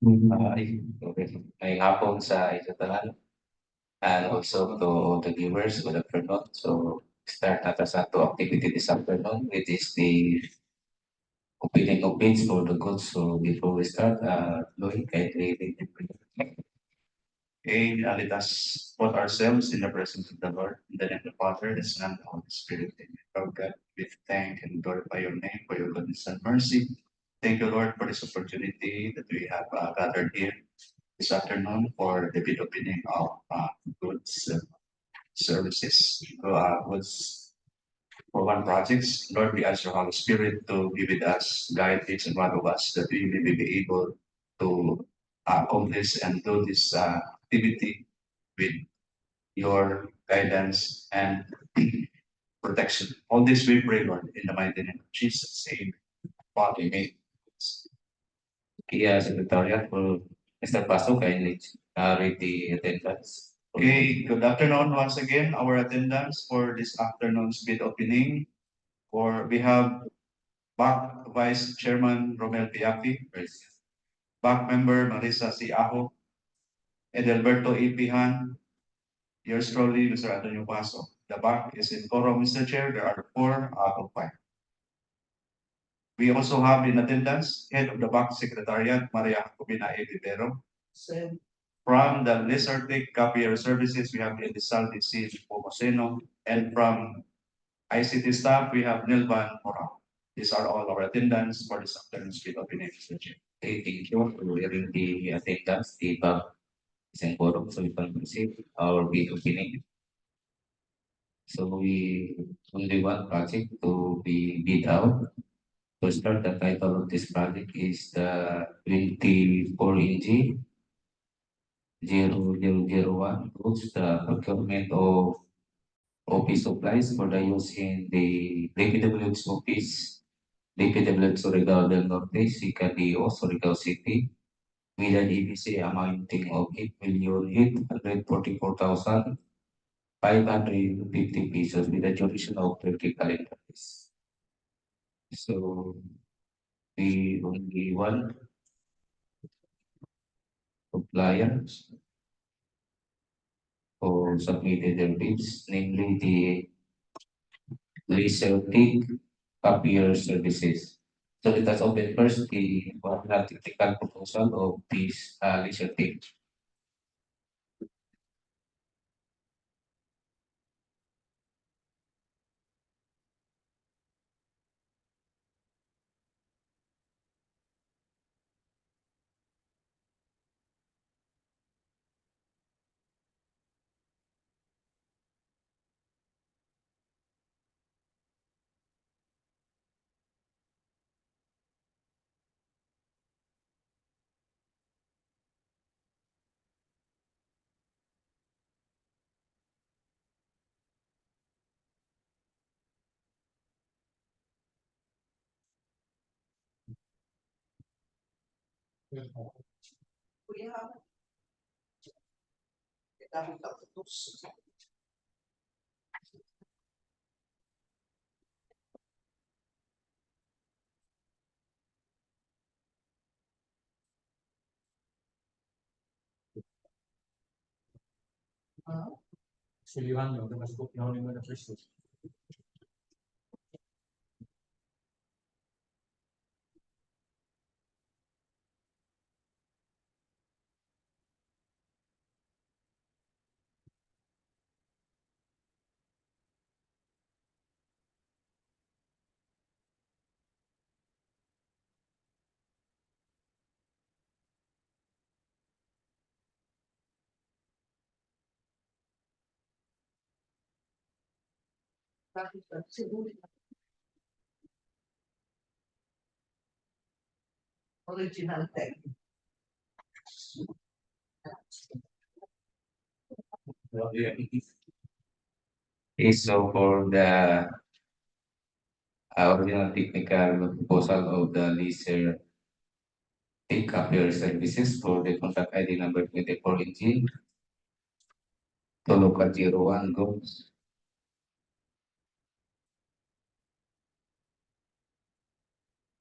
Okay. May hapon sa isa tanan and also to the viewers, good afternoon. So, start natin sa to activity this afternoon, which is the opening of bids for the goods. So, before we start, Lloyd, kindly read the prayer. Okay, let us put ourselves in the presence of the Lord, in the name of the Father, the Son, and the Holy Spirit. Amen. Lord God, we thank and glorify your name for your goodness and mercy. Thank you, Lord, for this opportunity that we have gathered here this afternoon for the bid opening of goods services, goods for one projects. Lord, we ask your Holy Spirit to be with us, guide each and one of us, that we may be able to accomplish and do this activity with your guidance and protection. All this we pray, Lord, in the mighty name of Jesus. Amen. Father, amen. Kaya Secretariat for Mr. Paso, kindly read the attendance. Okay, good afternoon once again. Our attendance for this afternoon's bid opening. For we have back Vice Chairman Romel Piapi, back member Marisa C. Aho, Edelberto A. Pihan, yours truly, Mr. Antonio Paso. The back is in quorum, Mr. Chair. There are 4 out of 5. We also have in attendance Head of the Back Secretariat, Maria Jacobina A. Vivero. From the Lizartic Copier Services, we have Elizalde C. Pomoseno. And from ICT staff, we have Nilvan Morao. These are all our attendance for this afternoon's bid opening, Mr. Chair. Okay, thank you for reading the attendance, the back is in quorum, so we can proceed our bid opening. So we only one project to be bid out. To start, the title of this project is the 24NG 0001 goods, the procurement of office supplies for the use in the DPWH office, DPWH Surigao del Norte, CKDO, Surigao City, with an EPC amounting of 8,844,550 pesos with a duration of 30 calendar days. So we only one supplier who submitted their bids, namely the Lysertic Copier Services. So let us open first the technical proposal of this Lysertic. Original tech. Okay, so for the original technical proposal of the leaser take up your services for the contract ID number 24NG to local 01 goods.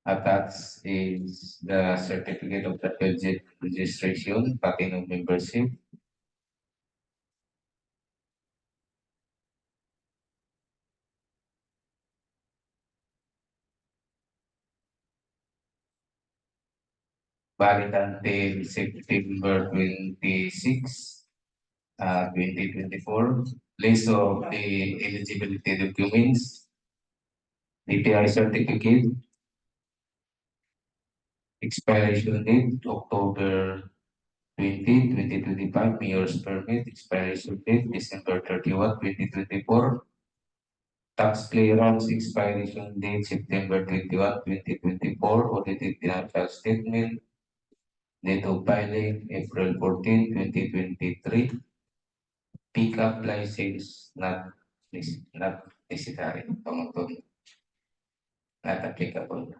Attached is the certificate of the registration, pattern of membership, valid until September 26, 2024. List of the eligibility documents, DTI certificate, expiration date, October 20, 2025, mayor's permit, expiration date, December 31, 2024, tax clearance, expiration date, September 21, 2024, audited financial statement, date of filing, April 14, 2023, pickup license, not necessary, tungtong, not applicable.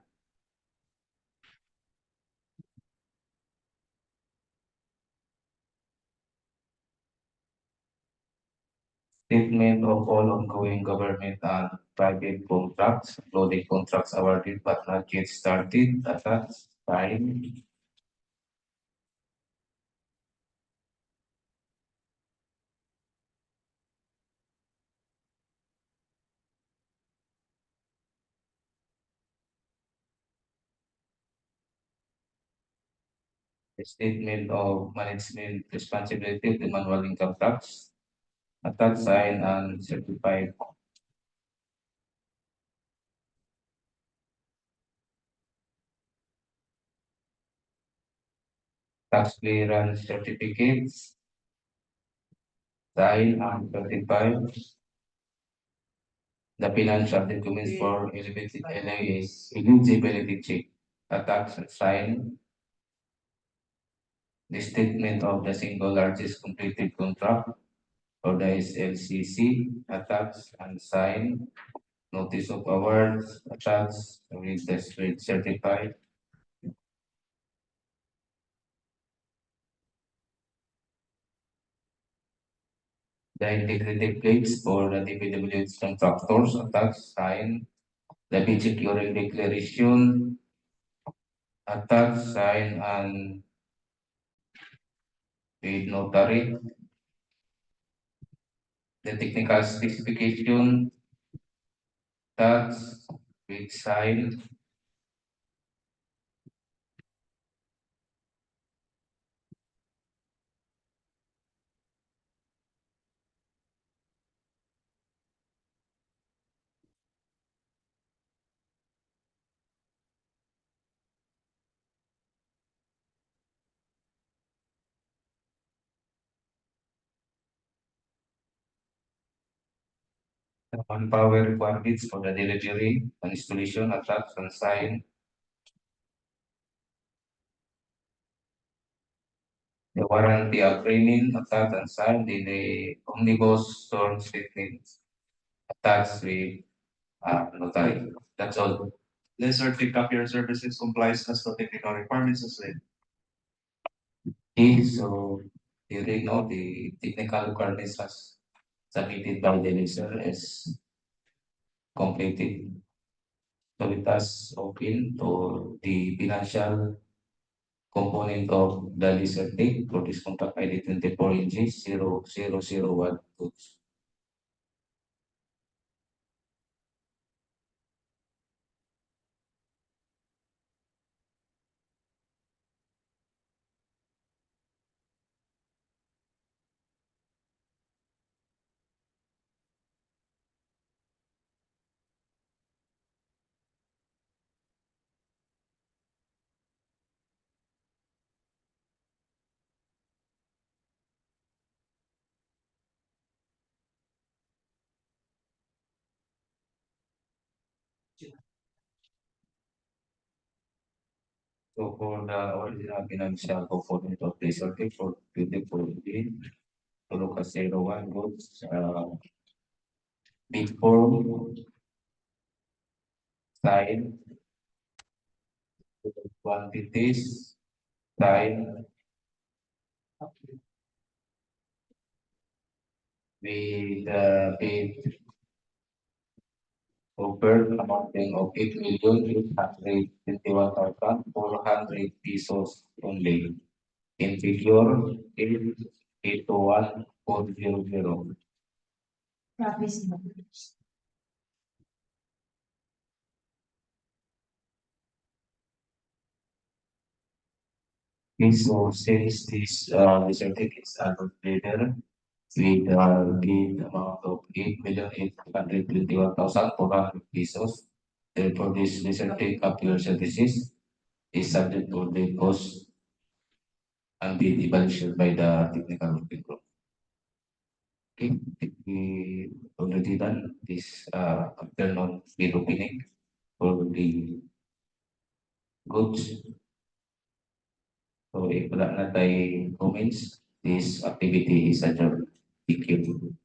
Statement of all ongoing government and private contracts, including contracts awarded but not yet started, attached, signed. A statement of management responsibility, the manual income tax, attached, signed, and certified. Tax clearance certificates, signed and certified. The financial documents for eligibility check, attached, signed. The statement of the single largest completed contract for the SLCC, attached and signed. Notice of awards, attached with the street certified. The integrity plates for the DPWH contractors, attached, signed. The bid securing declaration, attached, signed, and paid notary. The technical specification, attached, with signed. The manpower requirements for the delivery and installation, attached and signed. The warranty agreement, attached and signed. The omnibus storm statement, attached with notary. That's all. The certificate services complies as to technical requirements as well. Okay, so you already know the technical requirements as submitted by the user is completed. So it has open to the financial component of the lizard date for this contract ID 24NG 00012. So for the original financial component of the circuit for 2014, to look at 01 goods, big form, sign, quantities, sign, with the paid offered amounting of 8,821,400 pesos only in figure 881,400. Okay, so since this certificates are considered with gain amount of 8,821,400 pesos. Therefore, this certificate appears services is subject to the cost and be evaluated by the technical working group. Okay, we already done this afternoon bid opening for the goods. So if wala na tayo comments, this activity is adjourned. Thank you.